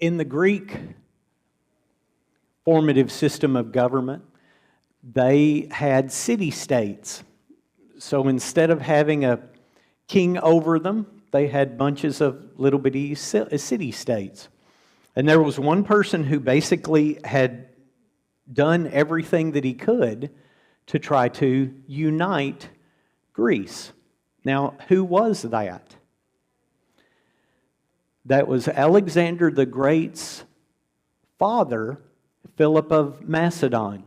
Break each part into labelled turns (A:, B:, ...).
A: In the Greek formative system of government, they had city-states. So instead of having a king over them, they had bunches of little bitty city-states. And there was one person who basically had done everything that he could to try to unite Greece. Now, who was that? That was Alexander the Great's father, Philip of Macedon.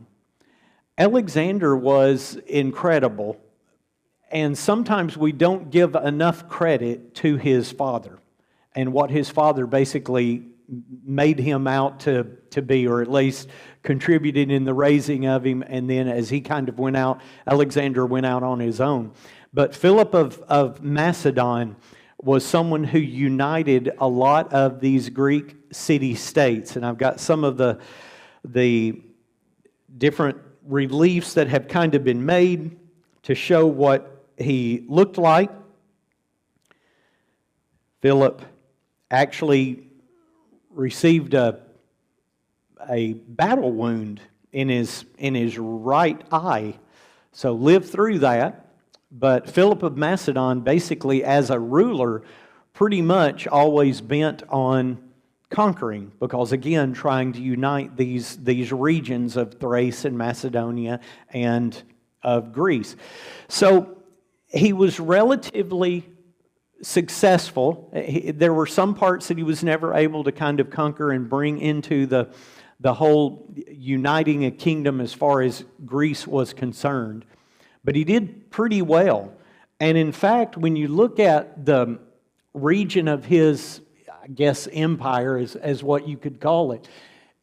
A: Alexander was incredible, and sometimes we don't give enough credit to his father and what his father basically made him out to be, or at least contributed in the raising of him. And then as he kind of went out, Alexander went out on his own. But Philip of Macedon was someone who united a lot of these Greek city-states. And I've got some of the different reliefs that have kind of been made to show what he looked like. Philip actually received a battle wound in his right eye, so lived through that. But Philip of Macedon, basically as a ruler, pretty much always bent on conquering, because again, trying to unite these regions of Thrace and Macedonia and of Greece. So he was relatively successful. There were some parts that he was never able to kind of conquer and bring into the whole uniting a kingdom as far as Greece was concerned. But he did pretty well. And in fact, when you look at the region of his, I guess, empire, as what you could call it,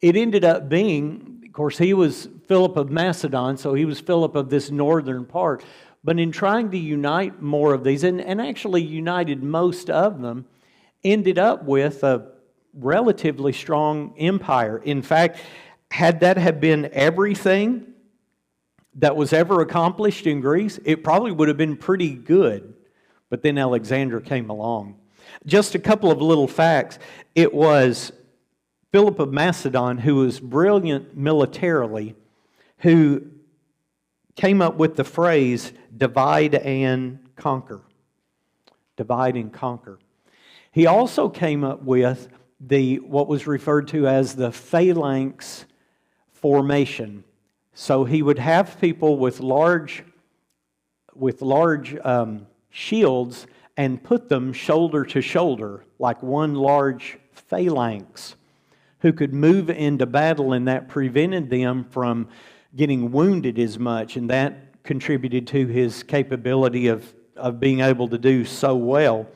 A: it ended up being, of course, he was Philip of Macedon, so he was Philip of this northern part. But in trying to unite more of these, and actually united most of them, ended up with a relatively strong empire. In fact, had that have been everything that was ever accomplished in Greece, it probably would have been pretty good. But then Alexander came along. Just a couple of little facts. It was Philip of Macedon, who was brilliant militarily, who came up with the phrase, divide and conquer. Divide and conquer. He also came up with what was referred to as the phalanx formation. So he would have people with large shields and put them shoulder to shoulder, like one large phalanx, who could move into battle, and that prevented them from getting wounded as much, and that contributed to his capability of being able to do so well.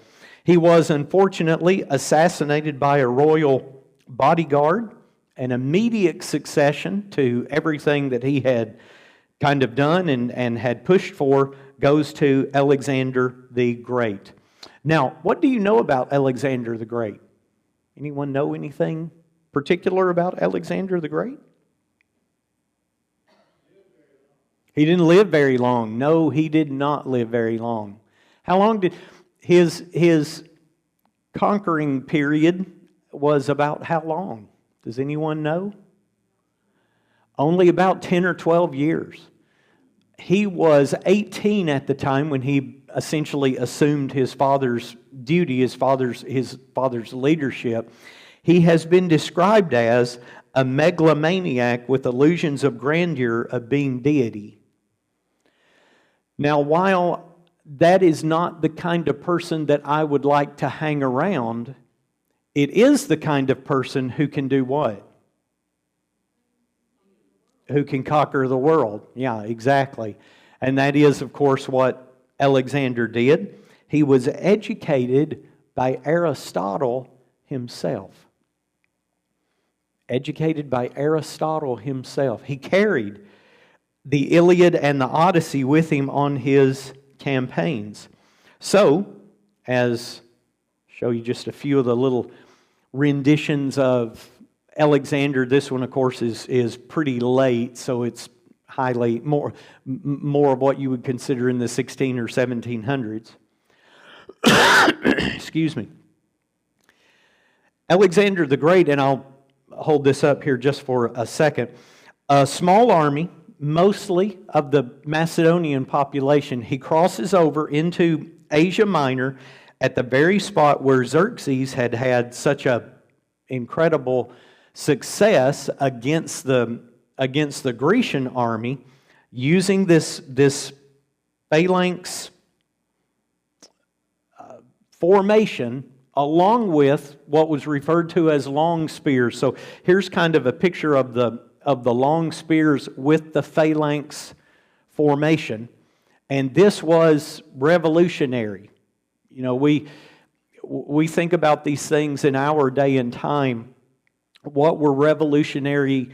A: He was unfortunately assassinated by a royal bodyguard. An immediate succession to everything that he had kind of done and had pushed for goes to Alexander the Great. Now, what do you know about Alexander the Great? Anyone know anything particular about Alexander the Great? He didn't live very long. No, he did not live very long. How long did his conquering period was about how long? Does anyone know? Only about 10 or 12 years. He was 18 at the time when he essentially assumed his father's duty, his father's leadership. He has been described as a megalomaniac with illusions of grandeur of being deity. Now, while that is not the kind of person that I would like to hang around, it is the kind of person who can do what? Who can conquer the world. Yeah, exactly. And that is, of course, what Alexander did. He was educated by Aristotle himself. Educated by Aristotle himself. He carried the Iliad and the Odyssey with him on his campaigns. So, as show you just a few of the little renditions of Alexander. This one, of course, is pretty late, so it's highly more of what you would consider in the 16 or 1700s. Excuse me. Alexander the Great, and I'll hold this up here just for a second, a small army, mostly of the Macedonian population, he crosses over into Asia Minor at the very spot where Xerxes had had such a incredible success against the Grecian army, using this phalanx formation along with what was referred to as long spears. So here's kind of a picture of the long spears with the phalanx formation, and this was revolutionary. You know, we think about these things in our day and time. What were revolutionary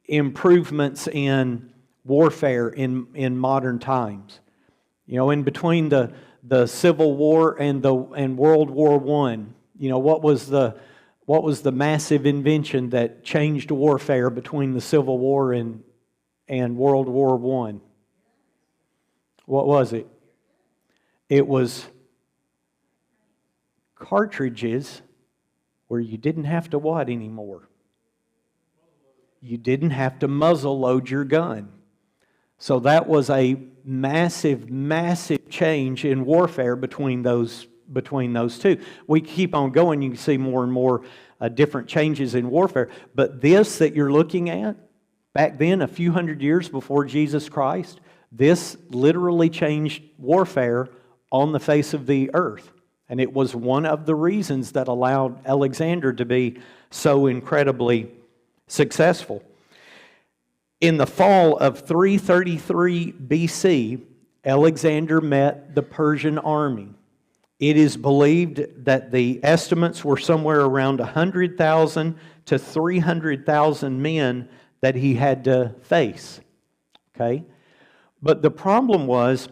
A: improvements in warfare in modern times? You know, in between the Civil War and World War I, you know, what was the massive invention that changed warfare between the Civil War and World War I? What was it? It was cartridges where you didn't have to what anymore? You didn't have to muzzle load your gun. So that was a massive, massive change in warfare between those two. We keep on going, you can see more and more different changes in warfare. But this that you're looking at, back then, a few hundred years before Jesus Christ, this literally changed warfare on the face of the earth. And it was one of the reasons that allowed Alexander to be so incredibly successful. In the fall of 333 BC, Alexander met the Persian army. It is believed that the estimates were somewhere around 100,000 to 300,000 men that he had to face. Okay? But the problem was,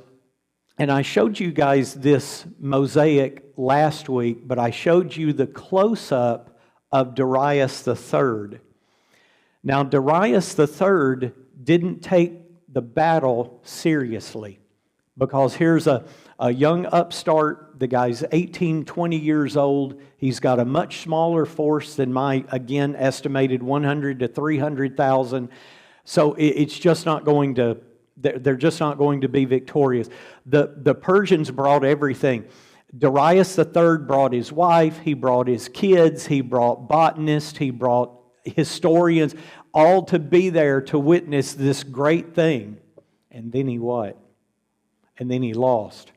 A: and I showed you guys this mosaic last week, but I showed you the close-up of Darius III. Now, Darius III didn't take the battle seriously, because here's a young upstart. The guy's 18, 20 years old. He's got a much smaller force than my, again, estimated 100 to 300,000. So it's just not going to, they're just not going to be victorious. The Persians brought everything. Darius III brought his wife, he brought his kids, he brought botanists, he brought historians, all to be there to witness this great thing. And then he what? And then he lost.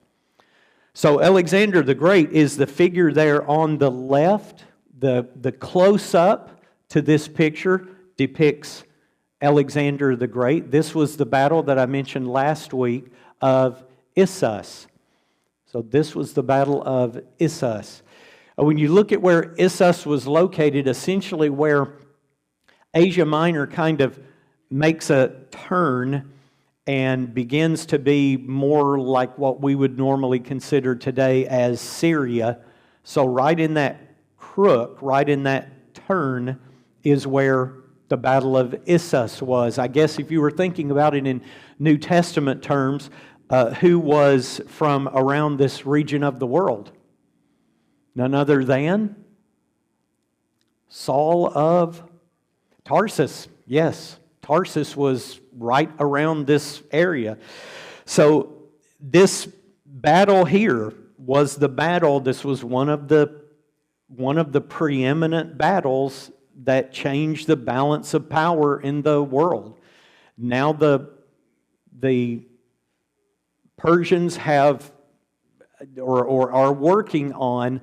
A: So Alexander the Great is the figure there on the left. The close-up to this picture depicts Alexander the Great. This was the battle that I mentioned last week of Issus. So this was the battle of Issus. When you look at where Issus was located, essentially where Asia Minor kind of makes a turn and begins to be more like what we would normally consider today as Syria. So right in that crook, right in that turn, is where the Battle of Issus was. I guess if you were thinking about it in New Testament terms, who was from around this region of the world? None other than Saul of Tarsus. Yes, Tarsus was right around this area. So this battle here was the battle. This was one of the preeminent battles that changed the balance of power in the world. Now the Persians have or are working on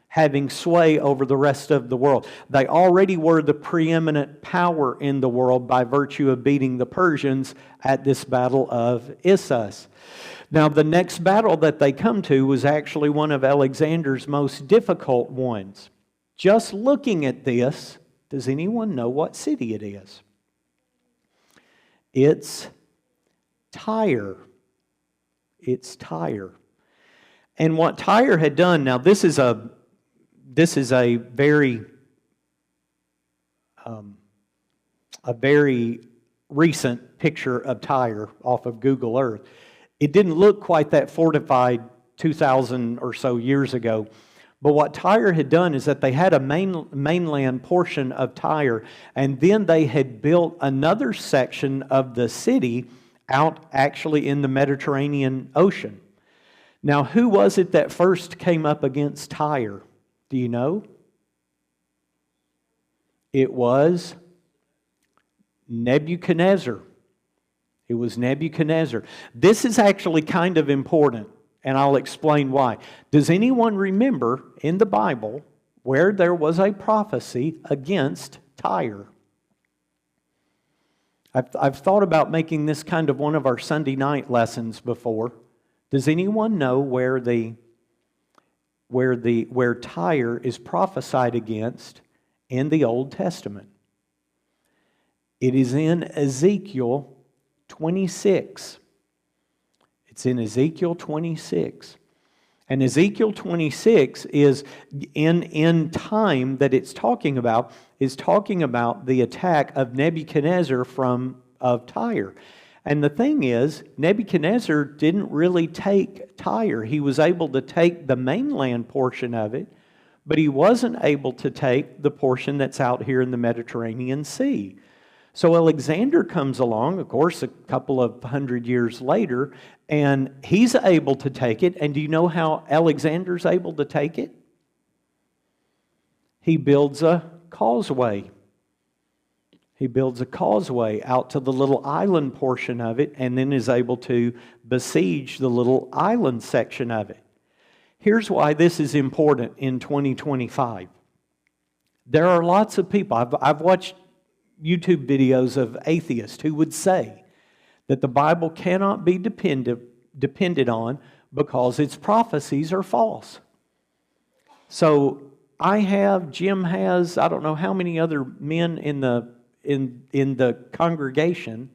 A: having sway over the rest of the world. They already were the preeminent power in the world by virtue of beating the Persians at this battle of Issus. Now, the next battle that they come to was actually one of Alexander's most difficult ones. Just looking at this, does anyone know what city it is? It's Tyre. It's Tyre. And what Tyre had done, now this is a very recent picture of Tyre off of Google Earth. It didn't look quite that fortified 2,000 or so years ago, But what Tyre had done is that they had a mainland portion of Tyre, and then they had built another section of the city out actually in the Mediterranean Ocean. Now, who was it that first came up against Tyre? Do you know? It was Nebuchadnezzar. It was Nebuchadnezzar. This is actually kind of important, and I'll explain why. Does anyone remember in the Bible where there was a prophecy against Tyre? I've thought about making this kind of one of our Sunday night lessons before. Does anyone know where Tyre is prophesied against in the Old Testament? It is in Ezekiel 26. It's in Ezekiel 26. And Ezekiel 26 is in time that it's talking about, is talking about the attack of Nebuchadnezzar of Tyre. And the thing is, Nebuchadnezzar didn't really take Tyre. He was able to take the mainland portion of it, but he wasn't able to take the portion that's out here in the Mediterranean Sea. So Alexander comes along, of course, a couple of hundred years later, and he's able to take it. And do you know how Alexander's able to take it? He builds a causeway. He builds a causeway out to the little island portion of it, and then is able to besiege the little island section of it. Here's why this is important in 2025. There are lots of people, I've watched YouTube videos of atheists who would say that the Bible cannot be depended on because its prophecies are false. So Jim has, I don't know how many other men in the congregation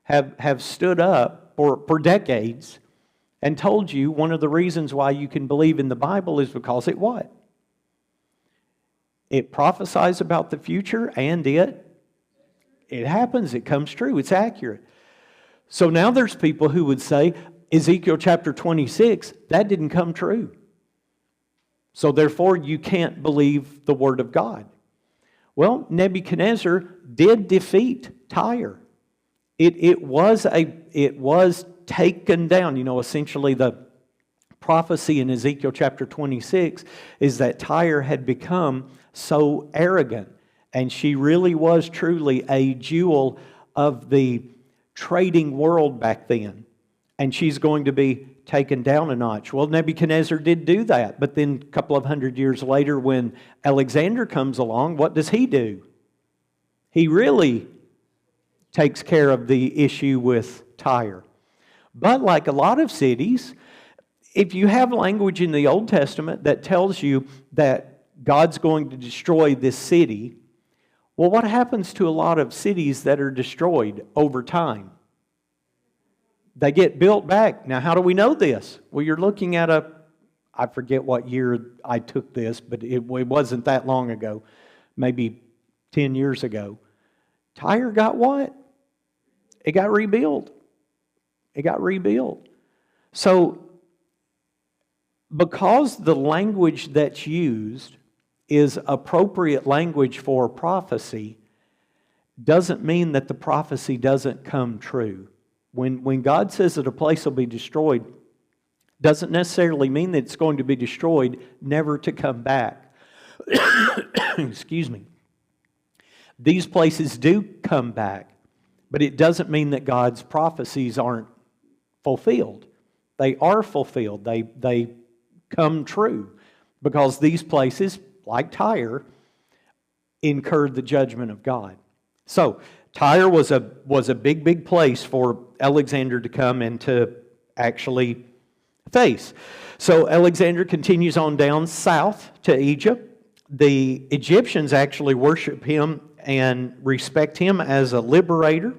A: have stood up for decades and told you one of the reasons why you can believe in the Bible is because it what? It prophesies about the future, and it happens, it comes true, it's accurate. So now there's people who would say, Ezekiel chapter 26, that didn't come true. So therefore you can't believe the Word of God. Well, Nebuchadnezzar did defeat Tyre. It was taken down. You know, essentially the prophecy in Ezekiel chapter 26 is that Tyre had become so arrogant, and she really was truly a jewel of the trading world back then. And she's going to be taken down a notch. Well, Nebuchadnezzar did do that. But then a couple of hundred years later, when Alexander comes along, what does he do? He really takes care of the issue with Tyre. But like a lot of cities, if you have language in the Old Testament that tells you that God's going to destroy this city, well, what happens to a lot of cities that are destroyed over time? They get built back. Now, how do we know this? Well, you're looking at I forget what year I took this, but it wasn't that long ago, maybe 10 years ago. Tyre got what? It got rebuilt. It got rebuilt. So, because the language that's used is appropriate language for prophecy, doesn't mean that the prophecy doesn't come true. When God says that a place will be destroyed, doesn't necessarily mean that it's going to be destroyed, never to come back. Excuse me. These places do come back, but it doesn't mean that God's prophecies aren't fulfilled. They are fulfilled. They come true because these places, like Tyre, incurred the judgment of God. So Tyre was a big place for Alexander to come and to actually face. So Alexander continues on down south to Egypt. The Egyptians actually worship him and respect him as a liberator.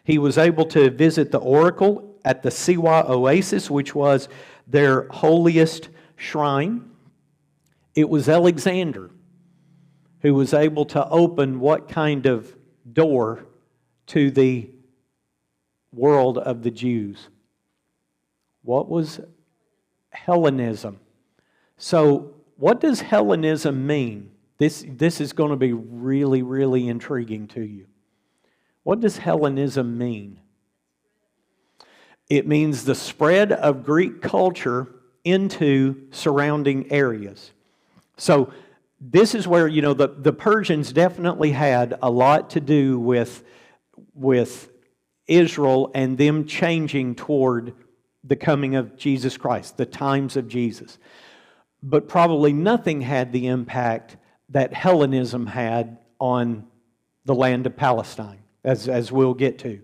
A: He was able to visit the oracle at the Siwa Oasis, which was their holiest shrine. It was Alexander who was able to open what kind of door to the world of the Jews? What was Hellenism? So what does Hellenism mean? This is going to be really, really intriguing to you. What does Hellenism mean? It means the spread of Greek culture into surrounding areas. So this is where, the Persians definitely had a lot to do with Israel and them changing toward the coming of Jesus Christ, the times of Jesus. But probably nothing had the impact that Hellenism had on the land of Palestine, as we'll get to.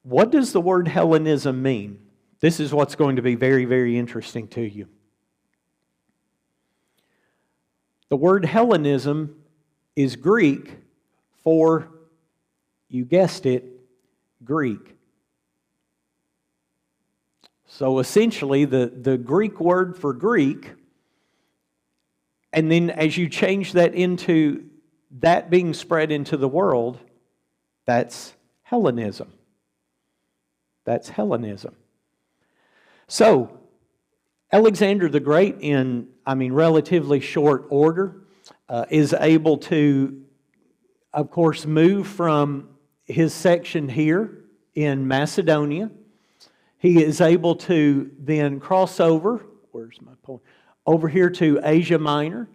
A: What does the word Hellenism mean? This is what's going to be very, very interesting to you. The word Hellenism is Greek for, you guessed it, Greek. So essentially, the Greek word for Greek, and then as you change that into that being spread into the world, that's Hellenism. That's Hellenism. So, Alexander the Great, in relatively short order, is able to, of course, move from his section here in Macedonia. He is able to then cross over, where's my point? Over here to Asia Minor,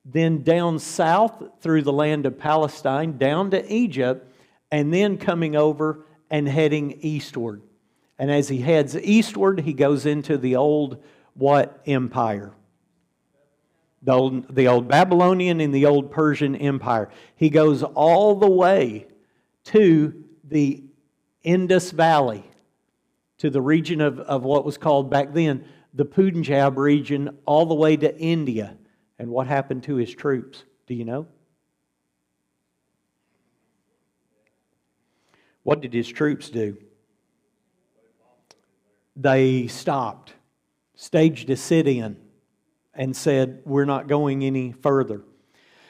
A: then down south through the land of Palestine, down to Egypt, and then coming over and heading eastward. And as he heads eastward, he goes into the old what empire? The old Babylonian and the old Persian Empire. He goes all the way to the Indus Valley, to the region of what was called back then the Punjab region, all the way to India. And what happened to his troops? Do you know? What did his troops do? They stopped, staged a sit-in, and said, we're not going any further.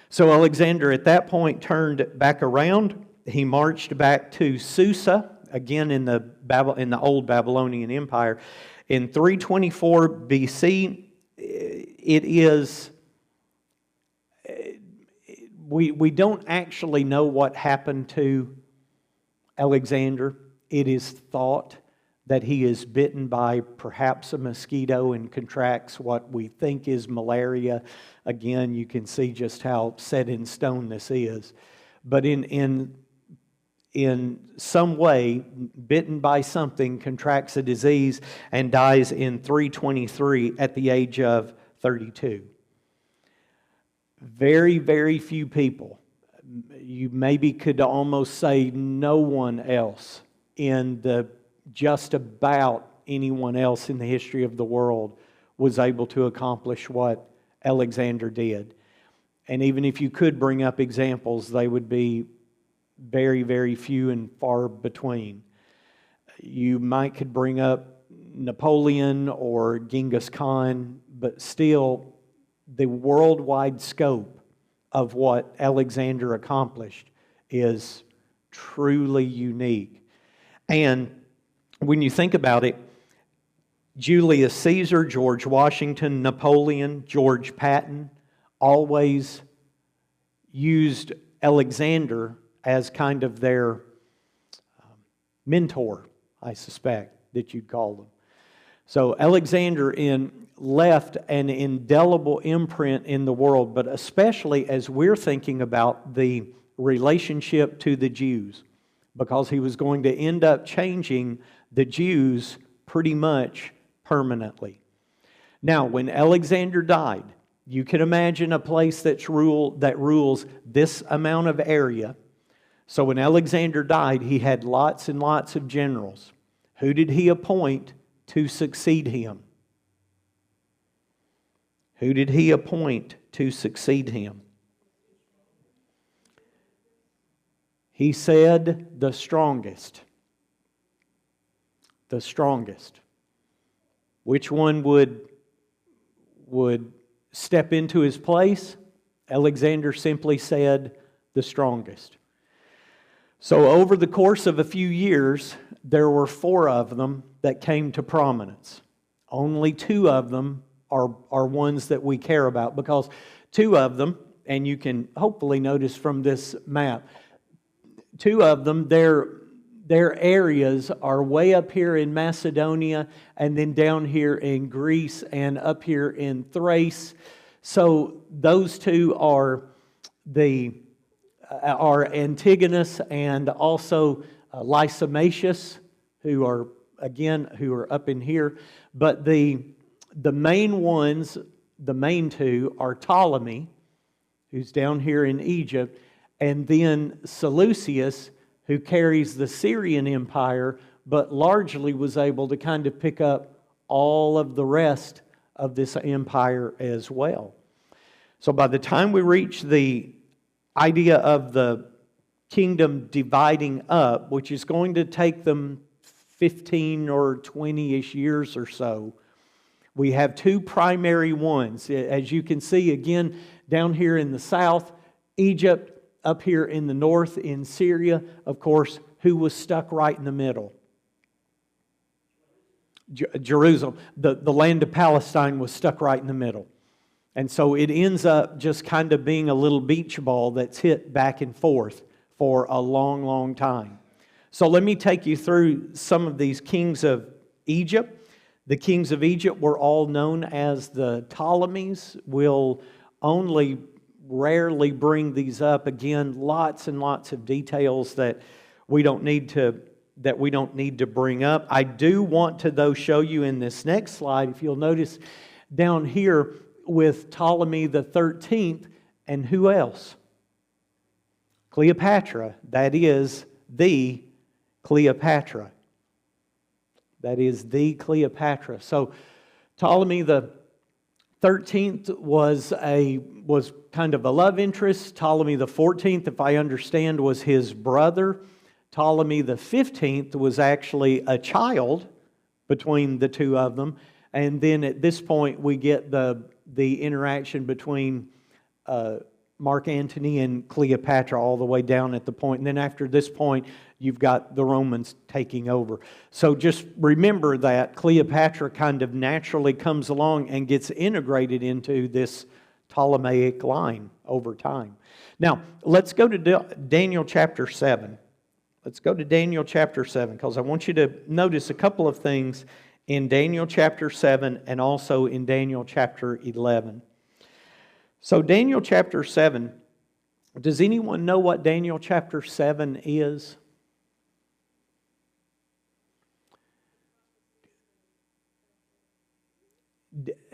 A: So Alexander at that point turned back around. He marched back to Susa, again in the old Babylonian Empire. In 324 BC, it is, we don't actually know what happened to Alexander. It is thought that he is bitten by perhaps a mosquito and contracts what we think is malaria. Again, you can see just how set in stone this is. But in some way, bitten by something, contracts a disease and dies in 323 at the age of 32. Very, very few people. You maybe could almost say no one else in the just about anyone else in the history of the world was able to accomplish what Alexander did. And even if you could bring up examples, they would be very, very few and far between. You could bring up Napoleon or Genghis Khan, but still the worldwide scope of what Alexander accomplished is truly unique. And when you think about it, Julius Caesar, George Washington, Napoleon, George Patton always used Alexander as kind of their mentor, I suspect that you'd call them. So Alexander left an indelible imprint in the world, but especially as we're thinking about the relationship to the Jews, because he was going to end up changing the Jews pretty much permanently. Now, when Alexander died, you can imagine a place that rules this amount of area. So when Alexander died, he had lots and lots of generals. Who did he appoint to succeed him? Who did he appoint to succeed him? He said the strongest. The strongest. Which one would step into his place? Alexander simply said the strongest. So over the course of a few years, there were 4 of them that came to prominence. Only 2 of them are ones that we care about, because two of them, and you can hopefully notice from this map, two of them, their areas are way up here in Macedonia, and then down here in Greece, and up here in Thrace. So those two are Antigonus and also Lysimachus, who are up in here. But the main ones, the main two, are Ptolemy, who's down here in Egypt, and then Seleucus, who carries the Syrian Empire, but largely was able to kind of pick up all of the rest of this empire as well. So by the time we reach the idea of the kingdom dividing up, which is going to take them 15 or 20-ish years or so, we have two primary ones. As you can see, again, down here in the south, Egypt, up here in the north in Syria, of course, who was stuck right in the middle? Jerusalem. The land of Palestine was stuck right in the middle. And so it ends up just kind of being a little beach ball that's hit back and forth for a long, long time. So let me take you through some of these kings of Egypt. The kings of Egypt were all known as the Ptolemies. We'll only rarely bring these up. Again, lots and lots of details that we don't need to bring up. I do want to, though, show you in this next slide, if you'll notice down here with Ptolemy the 13th, and who else? Cleopatra. That is the Cleopatra. That is the Cleopatra. So Ptolemy the 13th was kind of a love interest. Ptolemy the 14th, if I understand, was his brother. Ptolemy the 15th was actually a child between the two of them. And then at this point we get the interaction between Mark Antony and Cleopatra all the way down at the point. And then after this point, you've got the Romans taking over. So just remember that Cleopatra kind of naturally comes along and gets integrated into this Ptolemaic line over time. Now, let's go to Daniel chapter 7. Let's go to Daniel chapter 7, because I want you to notice a couple of things in Daniel chapter 7 and also in Daniel chapter 11. So Daniel chapter 7, does anyone know what Daniel chapter 7 is?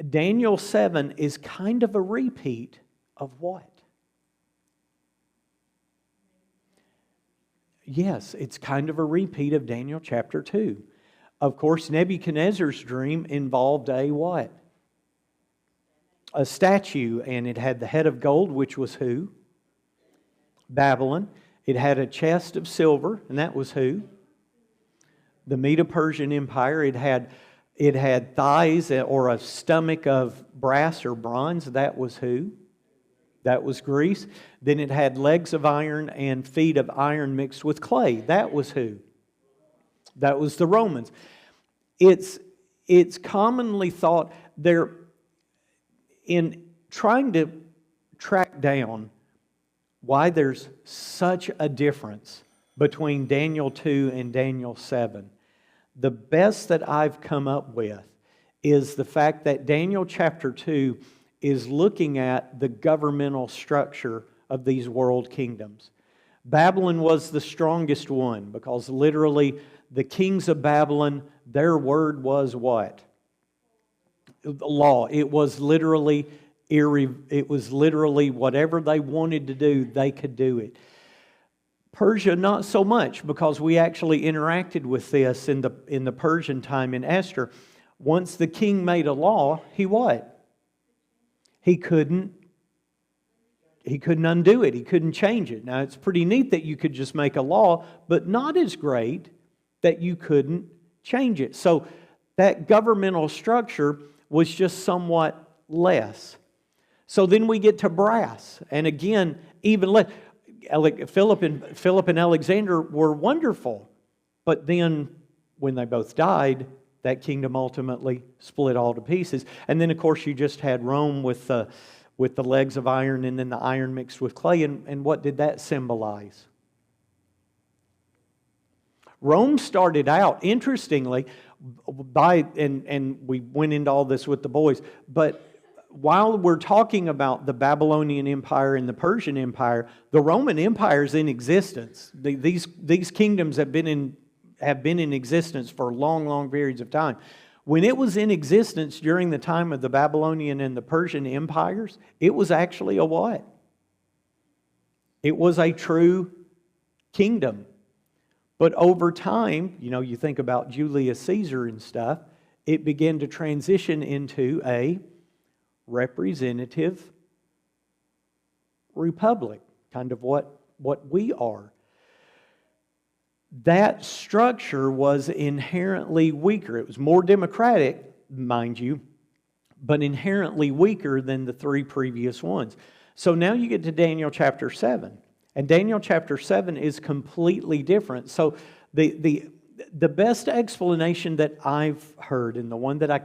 A: Daniel 7 is kind of a repeat of what? Yes, it's kind of a repeat of Daniel chapter 2. Of course, Nebuchadnezzar's dream involved a what? A statue, and it had the head of gold, which was who? Babylon. It had a chest of silver, and that was who? The Medo-Persian Empire. It had thighs or a stomach of brass or bronze. That was who? That was Greece. Then it had legs of iron and feet of iron mixed with clay. That was who? That was the Romans. It's commonly thought they're in trying to track down why there's such a difference between Daniel 2 and Daniel 7. The best that I've come up with is the fact that Daniel chapter 2 is looking at the governmental structure of these world kingdoms. Babylon was the strongest one, because literally the kings of Babylon, their word was what? Law. It was literally whatever they wanted to do, they could do it. Persia, not so much, because we actually interacted with this in the Persian time in Esther. Once the king made a law, he what? He couldn't undo it. He couldn't change it. Now, it's pretty neat that you could just make a law, but not as great that you couldn't change it. So that governmental structure was just somewhat less. So then we get to brass. And again, even less. Philip and Alexander were wonderful. But then when they both died, that kingdom ultimately split all to pieces. And then, of course, you just had Rome with the legs of iron and then the iron mixed with clay. And what did that symbolize? Rome started out, interestingly, and we went into all this with the boys, but while we're talking about the Babylonian Empire and the Persian Empire, the Roman Empire is in existence. These kingdoms have been in existence for long, long periods of time. When it was in existence during the time of the Babylonian and the Persian empires, it was actually a what? It was a true kingdom. But over time, you think about Julius Caesar and stuff, it began to transition into a representative republic, kind of what we are. That structure was inherently weaker. It was more democratic, mind you, but inherently weaker than the three previous ones. So now you get to Daniel chapter 7. And Daniel chapter 7 is completely different. So the best explanation that I've heard, and the one that I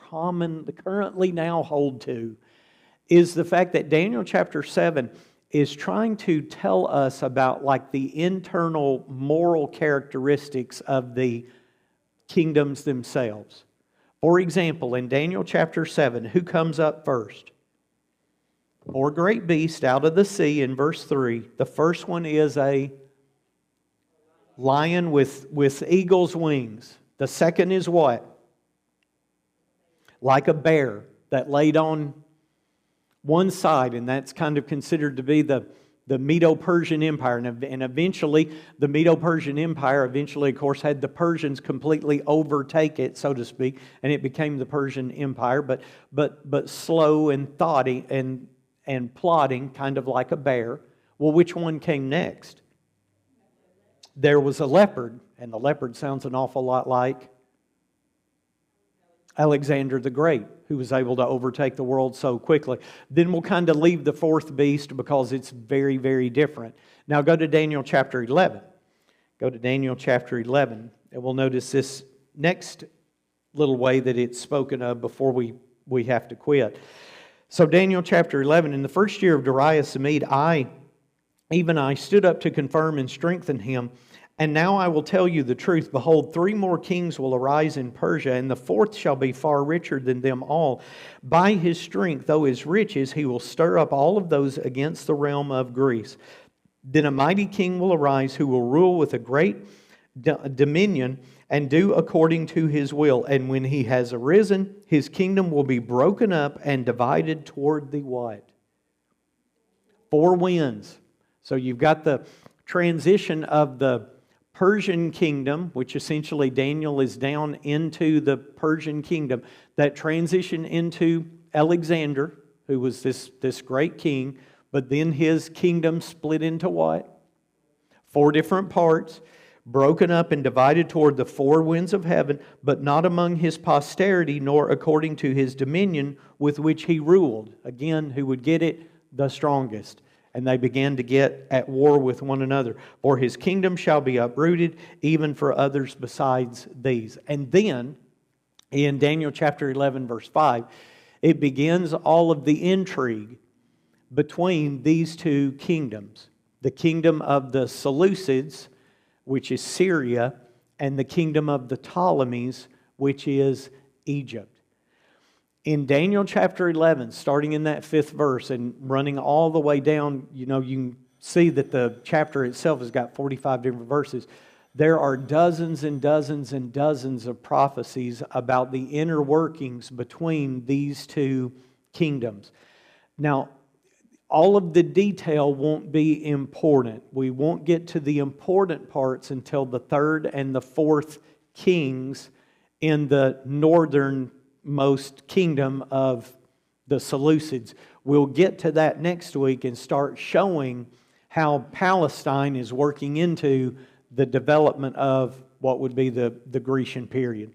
A: currently now hold to, is the fact that Daniel chapter 7 is trying to tell us about like the internal moral characteristics of the kingdoms themselves. For example, in Daniel chapter 7, who comes up first? Or great beast out of the sea in verse 3. The first one is a lion with eagle's wings. The second is what? Like a bear that laid on one side, and that's kind of considered to be the Medo-Persian Empire. And eventually, the Medo-Persian Empire of course, had the Persians completely overtake it, so to speak, and it became the Persian Empire, but slow and thoughty and plotting, kind of like a bear. Well, which one came next? There was a leopard, and the leopard sounds an awful lot like Alexander the Great, who was able to overtake the world so quickly. Then we'll kind of leave the fourth beast because it's very, very different. Now go to Daniel chapter 11. Go to Daniel chapter 11, and we'll notice this next little way that it's spoken of before we have to quit. So Daniel chapter 11, in the first year of Darius the Mede, I stood up to confirm and strengthen him. And now I will tell you the truth. Behold, 3 more kings will arise in Persia, and the fourth shall be far richer than them all. By his strength, though his riches, he will stir up all of those against the realm of Greece. Then a mighty king will arise who will rule with a great dominion and do according to his will. And when he has arisen, his kingdom will be broken up and divided toward the what? 4 winds. So you've got the transition of the Persian kingdom, which essentially Daniel is down into the Persian kingdom, that transition into Alexander, who was this great king, but then his kingdom split into what? 4 different parts, broken up and divided toward the 4 winds of heaven, but not among his posterity, nor according to his dominion with which he ruled. Again, who would get it? The strongest. And they began to get at war with one another. For his kingdom shall be uprooted, even for others besides these. And then, in Daniel chapter 11, verse 5, it begins all of the intrigue between these 2 kingdoms. The kingdom of the Seleucids, which is Syria, and the kingdom of the Ptolemies, which is Egypt. In Daniel chapter 11, starting in that 5th verse and running all the way down, you can see that the chapter itself has got 45 different verses. There are dozens and dozens and dozens of prophecies about the inner workings between these 2 kingdoms. Now, all of the detail won't be important. We won't get to the important parts until the 3rd and the 4th kings in the northernmost kingdom of the Seleucids. We'll get to that next week and start showing how Palestine is working into the development of what would be the Grecian period.